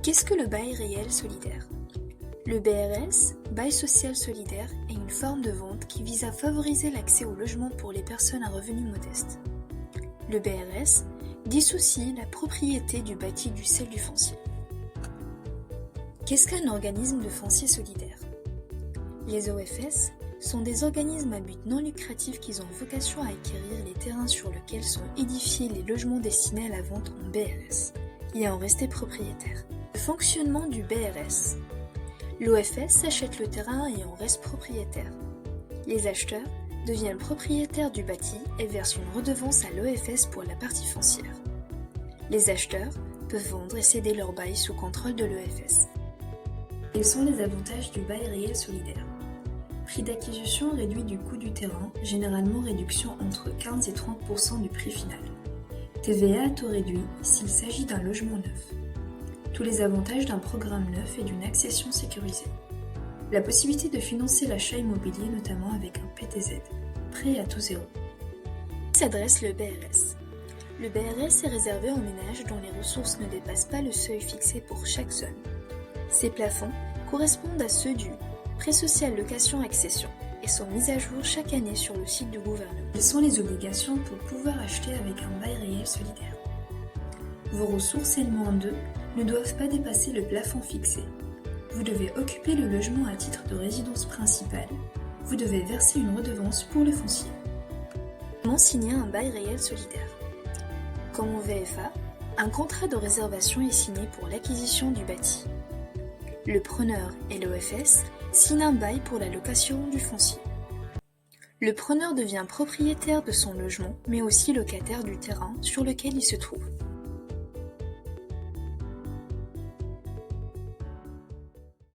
Qu'est-ce que le bail réel solidaire? Le BRS, bail social solidaire, est une forme de vente qui vise à favoriser l'accès au logement pour les personnes à revenus modestes. Le BRS dissocie la propriété du bâti du celle du foncier. Qu'est-ce qu'un organisme de foncier solidaire? Les OFS sont des organismes à but non lucratif qui ont vocation à acquérir les terrains sur lesquels sont édifiés les logements destinés à la vente en BRS et à en rester propriétaire. Le fonctionnement du BRS. L'OFS achète le terrain et en reste propriétaire. Les acheteurs deviennent propriétaires du bâti et versent une redevance à l'OFS pour la partie foncière. Les acheteurs peuvent vendre et céder leur bail sous contrôle de l'OFS. Quels sont les avantages du bail réel solidaire? Prix d'acquisition réduit du coût du terrain, généralement réduction entre 15 et 30% du prix final. TVA à taux réduit s'il s'agit d'un logement neuf. Tous les avantages d'un programme neuf et d'une accession sécurisée. La possibilité de financer l'achat immobilier notamment avec un PTZ, prêt à taux zéro. S'adresse le BRS. Le BRS est réservé aux ménages dont les ressources ne dépassent pas le seuil fixé pour chaque zone. Ces plafonds correspondent à ceux du Prêt social location accession et sont mis à jour chaque année sur le site du gouvernement. Quelles sont les obligations pour pouvoir acheter avec un bail réel solidaire? Vos ressources N-2 ne doivent pas dépasser le plafond fixé. Vous devez occuper le logement à titre de résidence principale. Vous devez verser une redevance pour le foncier. Comment signer un bail réel solidaire? Comme au VFA, un contrat de réservation est signé pour l'acquisition du bâti. Le preneur et l'OFS signent un bail pour la location du foncier. Le preneur devient propriétaire de son logement, mais aussi locataire du terrain sur lequel il se trouve.